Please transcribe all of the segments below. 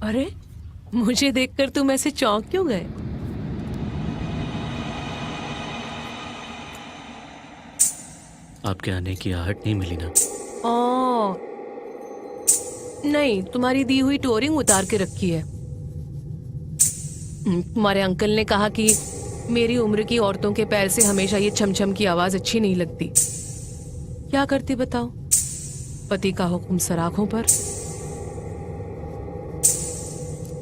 अरे, मुझे देखकर तुम ऐसे चौंक क्यों गए? आपके आने की आहट नहीं मिली ना? ओ, नहीं, तुम्हारी दी हुई टोरिंग उतार के रखी है। तुम्हारे अंकल ने कहा कि मेरी उम्र की औरतों के पैर से हमेशा ये छमछम की आवाज अच्छी नहीं लगती। क्या करती बताओ? पति का हुक्म सराखों पर।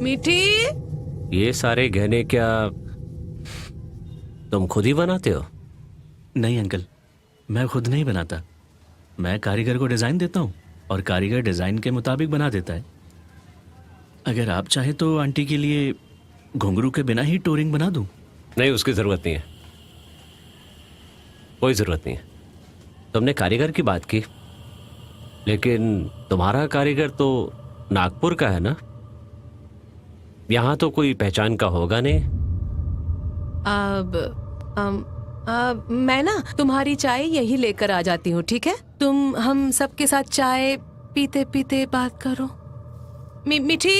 मीठी, ये सारे गहने क्या तुम खुद ही बनाते हो? नहीं अंकल, मैं खुद नहीं बनाता। मैं कारीगर को डिजाइन देता हूँ और कारीगर डिजाइन के मुताबिक बना देता है। अगर आप चाहें तो आंटी के लिए घुंघरू के बिना ही टोरिंग बना दूं। नहीं, उसकी जरूरत नहीं है, कोई जरूरत नहीं है। तुमने कारीगर की बात की, लेकिन तुम्हारा कारीगर तो नागपुर का है ना? यहां तो कोई पहचान का होगा नहीं। मैं ना तुम्हारी चाय यही लेकर आ जाती हूँ, ठीक है? तुम हम सबके साथ चाय पीते पीते बात करो। मीठी,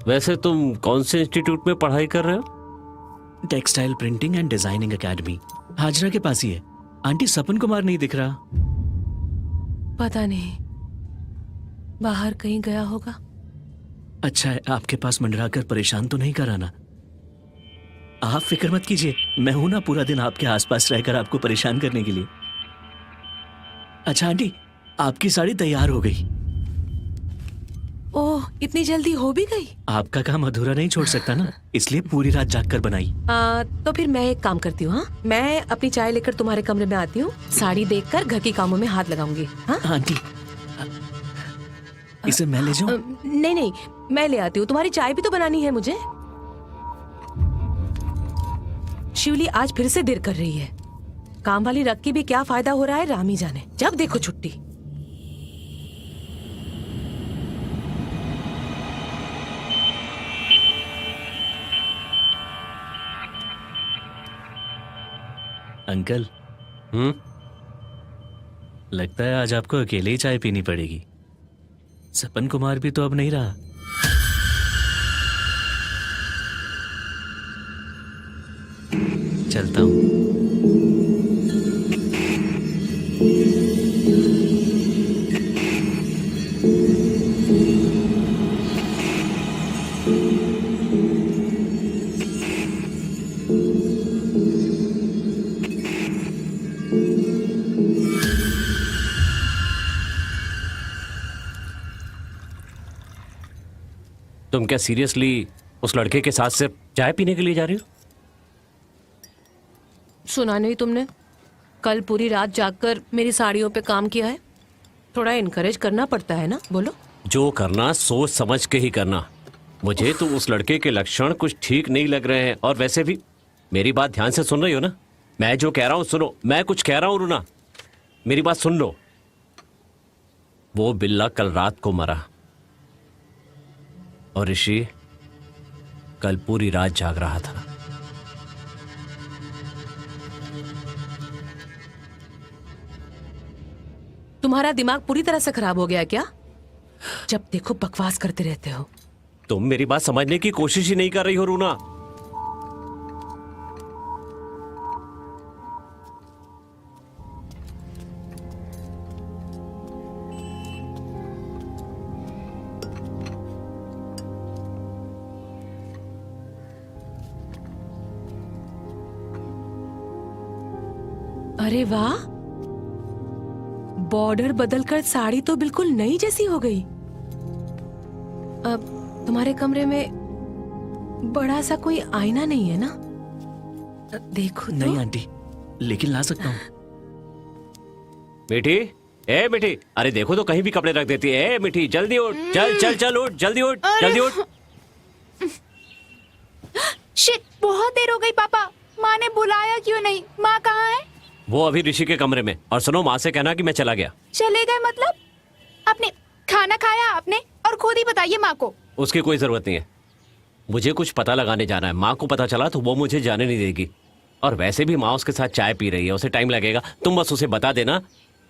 वैसे तुम कौन से इंस्टीट्यूट में पढ़ाई कर रहे हो? Textile printing and designing academy, Hazra के पास ही है। आंटी, सपन कुमार नहीं दिख रहा। पता नहीं, बाहर कहीं गया होगा। अच्छा है आपके पास मंडरा कर परेशान तो नहीं कराना। आप फिक्र मत कीजिए, मैं हूं ना पूरा दिन आपके आसपास रहकर आपको परेशान करने के लिए। अच्छा आंटी, आपकी साड़ी तैयार हो गई। ओह, इतनी जल्दी हो भी गई? आपका काम अधूरा नहीं छोड़ सकता ना, इसलिए पूरी रात जागकर बनाई। तो फिर मैं एक काम करती हूँ। हाँ, मैं अपनी चाय लेकर तुम्हारे कमरे में आती हूँ। साड़ी देखकर घर के कामों में हाथ लगाऊंगी। हाँ आंटी, इसे मैं ले जाऊं? नहीं नहीं, मैं ले आती हूँ। तुम्हारी चाय भी तो बनानी है मुझे। शिवली आज फिर से देर कर रही है। काम वाली रख के भी क्या फायदा हो रहा है, राम ही जाने। जब देखो छुट्टी। अंकल, लगता है आज आपको अकेले ही चाय पीनी पड़ेगी। सपन कुमार भी तो अब नहीं रहा। चलता हूं। तुम क्या सीरियसली उस लड़के के साथ सिर्फ चाय पीने के लिए जा रही हो? सुना नहीं तुमने? कल पूरी रात जागकर मेरी साड़ियों पे काम किया है। थोड़ा इनकरेज करना पड़ता है ना, बोलो। जो करना सोच समझ के ही करना। मुझे तो उस लड़के के लक्षण कुछ ठीक नहीं लग रहे हैं। और वैसे भी मेरी बात ध्यान से सुन रही हो ना? मैं जो कह रहा हूं सुनो। मैं कुछ कह रहा हूं रुना, मेरी बात सुन लो। वो बिल्ला कल रात को मरा और ऋषि कल पूरी रात जाग रहा था। तुम्हारा दिमाग पूरी तरह से खराब हो गया क्या? जब देखो बकवास करते रहते हो। तुम मेरी बात समझने की कोशिश ही नहीं कर रही हो रूना। अरे वाह, बॉर्डर बदलकर साड़ी तो बिल्कुल नई जैसी हो गई। अब तुम्हारे कमरे में बड़ा सा कोई आईना नहीं है ना? देखो तो। नहीं आंटी, लेकिन ला सकता हूँ। मीठी, ए मीठी, अरे देखो तो कहीं भी कपड़े रख देती है। ए मीठी, जल्दी उठ, चल चल चल उठ, जल्दी उठ, जल्दी उठ। शिट, बहुत देर हो गई पापा। माँ ने बुलाया क्यों नहीं? माँ कहाँ है? वो अभी ऋषि के कमरे में। और सुनो, माँ से कहना कि मैं चला गया। चले गए मतलब? आपने खाना खाया आपने? और खुद ही बताइए माँ को। उसकी कोई जरूरत नहीं है। मुझे कुछ पता लगाने जाना है। माँ को पता चला तो वो मुझे जाने नहीं देगी। और वैसे भी माँ उसके साथ चाय पी रही है, उसे टाइम लगेगा। तुम बस उसे बता देना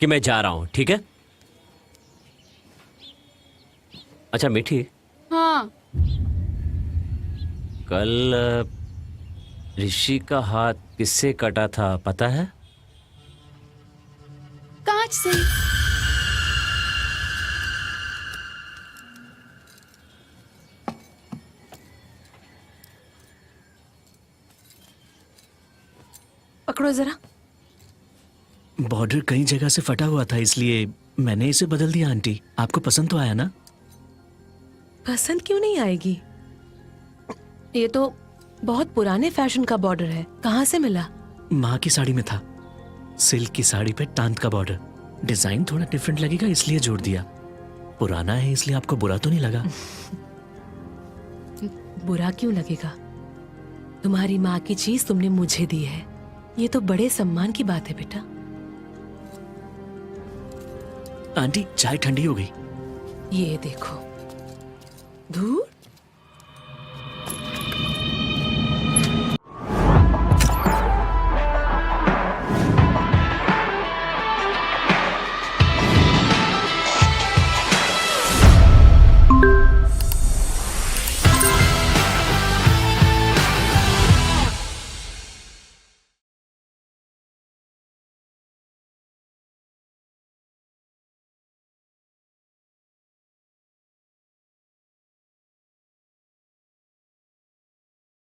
कि मैं जा रहा हूँ, ठीक है? अच्छा मीठी, हाँ। कल ऋषि का हाथ किससे कटा था पता है? कांच से। पकड़ो जरा। बॉर्डर कई जगह से फटा हुआ था इसलिए मैंने इसे बदल दिया आंटी। आपको पसंद तो आया ना? पसंद क्यों नहीं आएगी? ये तो बहुत पुराने फैशन का बॉर्डर है। कहाँ से मिला? माँ की साड़ी में था। सिल्क की साड़ी पे तांत का बॉर्डर। डिजाइन थोड़ा डिफरेंट लगेगा इसलिए जोड़ दिया। पुराना है इसलिए आपको बुरा तो नहीं लगा? बुरा क्यों लगेगा? तुम्हारी माँ की चीज तुमने मुझे दी है, ये तो बड़े सम्मान की बात है बेटा। आंटी चाय ठंडी हो गई। ये देखो, धूर